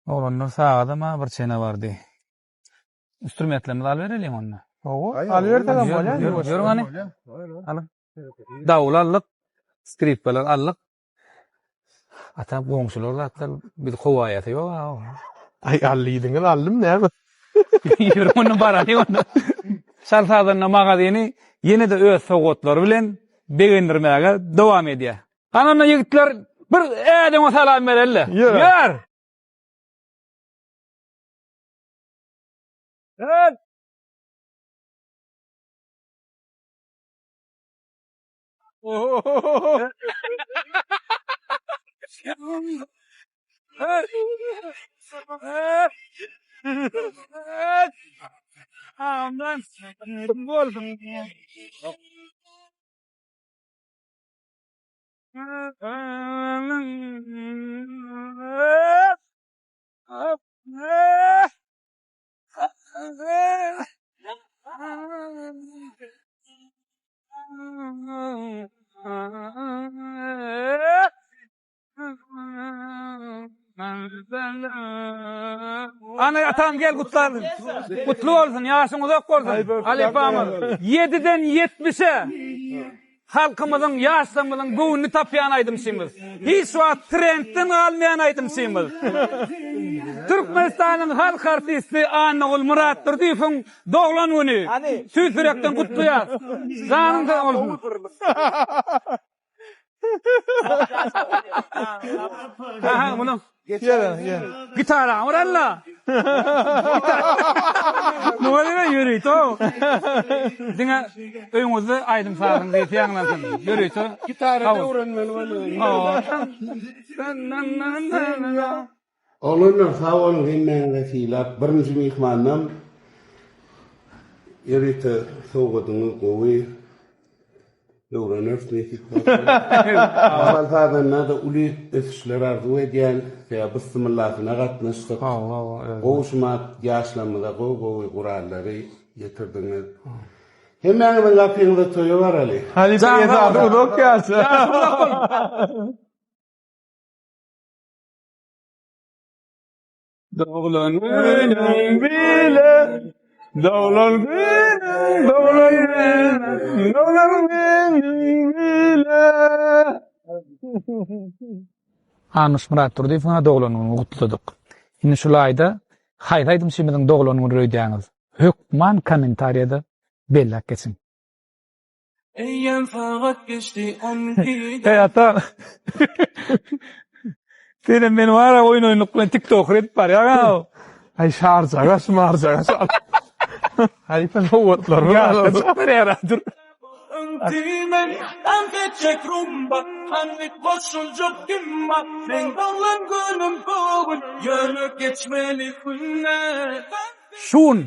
Oğlanlar sağda ma bir çene vardı. Instrumentlerimizi al verelim onunla. Al versen bolan. Görün hani. Alın. Davul allık, skripkalar allık. Ata goňşular zatlar bir kowaýaty ýok. Ay allydyňy aldım näme? Görün onu barany onu. Şarsadan magazyny ýene de öz sogatlary bilen begendirmäge dowam edýär. Anana ýigitler bir ädeme salam berelle. Ýör. Evet. Amdan boldum. Ana atam gel kutlar. Kutlu olsun, yaşın uzak olsun. Ali Pamuk. 7'den 70'e halkımızın, yaşlımızın buğunu tapyan aydımşıyımız. Hiç wagt trendden almayan aydımşıyımız. Türkmenistan'ın halk artisti Anagul Murat Turdif'in doğulan günü. Süzürekten kutluya. Zanında olsun. Aha bunu. Gitara oralla. Numarayla yürüyto. Dinga öňüňizde aýdym sagyň diýip ýanglansyn. Yürüyto. Gitarada öwrenmeli bolan. Oğlanlar sağ olun hemen vesilap. Birinci mihmanım yerite soğudunu kovi. Öğrenirsin nefik. Amal fadan da uli esişler arzu ediyen veya bismillahına katmıştık. Koğuşmat yaşlamada kovi kuralları getirdiniz. Hemen ben kapıyında toyu var Ali. Halife yeter udok gelsin. Doğulan bile Dawlan bile Anuş Murat Turdif'e doğulanını kutladık. Şimdi şu ayda hayraydım şimdiden doğulanını röydüğünüz. Hükman komentariyada bellak geçin. Eyyem fakat geçti 12'de. Hey ata. Senin benim ara oyunlukla TikTok red var ya. Ay şarjaga şmarjaga. Halife soğutlar mı? Ya kaçar yaradır. Öntümen anfetçek rumba Hanlik boşulcuk dimma Ben dağlan gönüm kovun Yönü geçmeli günler Şun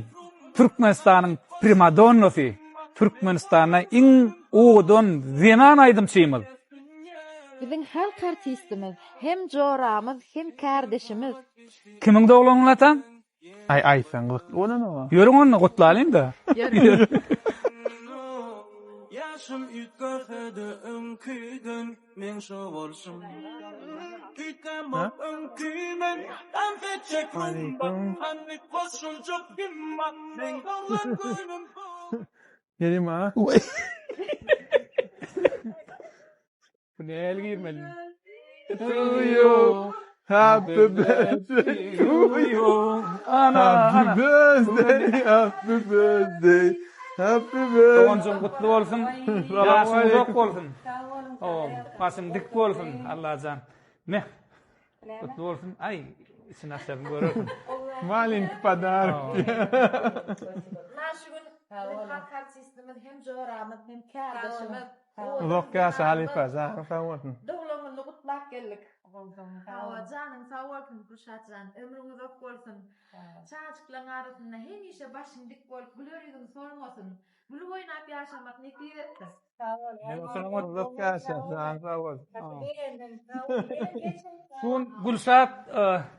Türkmenistan'ın primadonnası Türkmenistan'a in uğudun zenan aydımçıyımız. Bizim halk artistimiz, hem coramız, hem kardeşimiz. Kimin doğulanın atan? Ay aysan ona ne var? Yörün onu kutlayayım da. Yaşım ilk kafede önküydün Men şovolsun Tütemok önküymen Anfetçek rumba Hanlik boşulcuk dimma Ben dağlan gönüm kovun Yerim ha? Bu ne el girmeli? To you. Happy birthday to you. Happy birthday, happy birthday. Happy birthday. Doğuncum kutlu olsun. Yaşın uzak olsun. Başın dik olsun. Allah can. Ne? Kutlu olsun. Ay, için aşağıdan görürsün. Malenький подарок. Naşı gün bizim halk artistimiz, hem coramız, hem kardeşimiz. Uzak gelsin Halife. Sen tamamsın. Doğulanını kutlak geldik. Canım sağ olsun Kuşatcan, ömrün uzak olsun. Çağçıkların arasında hemişe başın dik olup, gülür yüzün sormasın. Gülü oynayıp yaşamak ne kıymetli. Uzak gelsin. Sen sağ ol. Şun Gülşat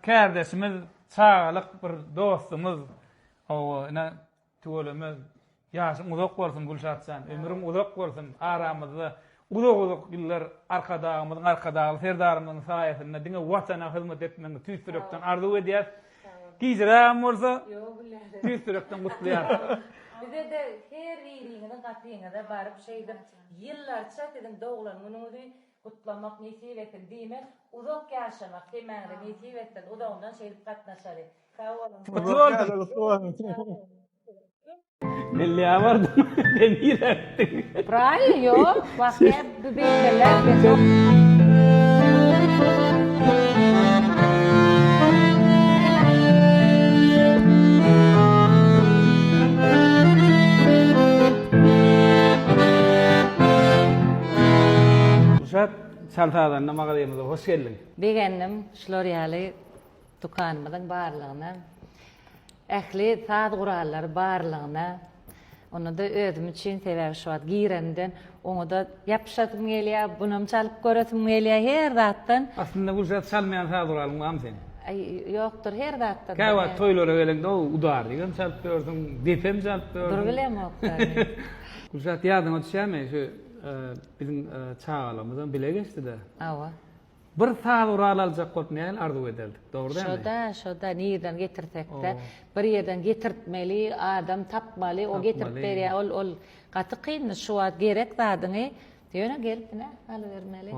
kardeşimiz, sağlık bir dostumuz. O ne tuğulumuz. Yaşım uzak olsun Gülşat sen. Ömrüm uzak olsun. Aramızda uzak ýyllar arkadagy serdarymyň saýasynda diňe watana hyzmat etmegi tüýsürekden arzu edýär. Gizram bolsa tüýsürekden gutlaýar. Bize de her ýeriňiň gatyňyda baryp şeýdim ýyllarça dedim doglanmagyny kutlamak nesip etdim diýmek, uzak ýaşamak demäňde nesip etdim. O da ondan şeýip gatnaşary. Belli vardı. Demir ettin. Правильно, yok. Bak hep belirler. Uşat çaltadan namaga diýmez, hoş geldin. Begendim, şloryali tukanmyň barlygyna, ähli saat gurallary barlygyna, onu da özüm üçin sebäp şuat girenden, onu da yapşatym gelýär, bunam çalyp göresim gelýär her zatdan. Aslında bu uşat çalmayan saat duralım mı sen? Ay ýokdur her zatdan. Käwa toýlara gelende o udar diýen çalyp gördüm, defem çalyp gördüm. Dur bilem okda. Uşat ýadyňa düşärmi? Şu bizim çağalamyzdan bile geçdi de. Awa. Bir saat ural aljak bolýan arzu edeldik. Dogry dämi? Şoda nirden getirsek de bir ýerden getirtmeli, adam tapmaly, o getirip berýär, ol gaty kyn şu wagt gerek zadyny diýene gelipne alybermeli.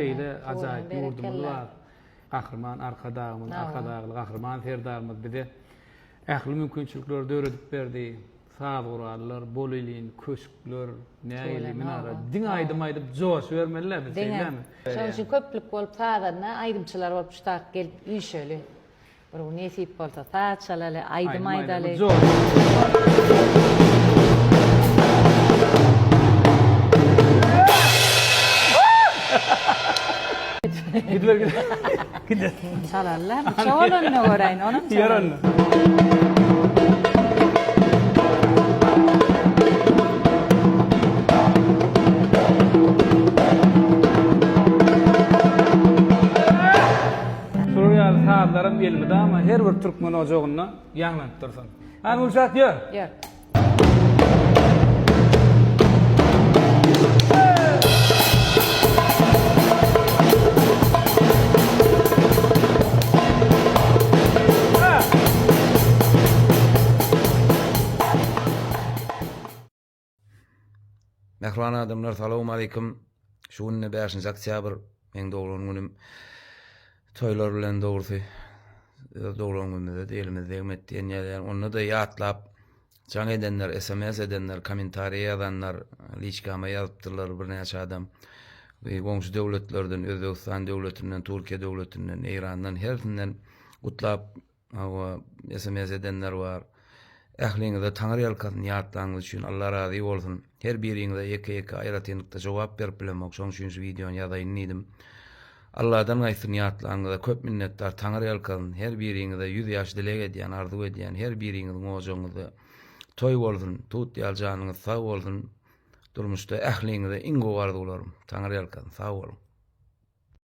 Şeýle ajaýyp ýurdumyz bar. Gahrman arkadagymyz, arkadagy gahrman serdarymyz bize ähli mümkinçilikler döredip berdi. Saat urallar, bolylin, köşkler, näýeli minara, diň aýdym joş bermeliler bizeýlemi? Şoň üçin köplük bolup saatna aýdymçylar bolup şutak gelip üýşeli. Bir nesip bolsa saat çalaly, aýdym aýdaly. Gider. Çalarlar. Çalanna göreýin, onu Yaranna. Saatlarım gelmedi ama her bir Türkmen ocagyna ýaňlanyp dursun. Hani uşat ýör. Ýör. Mehriban adamlar, salamu aleykum. Şu günne 5 oktyabr, men dogran günüm. Toylar bilen dogrusy. Dogran günde de elimizde etdiýen ýerler, onu da ýatlap, jaň edenler, SMS edenler, kommentariýa ýazanlar, liçkama ýazypdylar bir näçe adam. Goňşy döwletlerden, Özbegistan döwletinden, Türkiýe döwletinden, Eýrandan, hersinden gutlap SMS edenler bar. Ähliňizde taňry ýalkasyny ýatlaňyz üçin Allah razy bolsun. Her biriňize ýeke-ýeke aýratynlykda jogap berip bilenmek, şoň üçin şu videony ýazaýyn diýdim. Allah'dan gaýsyn ýatlaňyza köp minnetdar. Taňry ýalkasyny her biriňize 100 ýaş dilek edýän, arzu edýän her biriňiziň ojagyňyzy toý bolsun, tut ýaljanyňyz sag bolsun. Durmuşda ähliňize iň gowy arzularym. Taňry ýalkasyny sag bolun.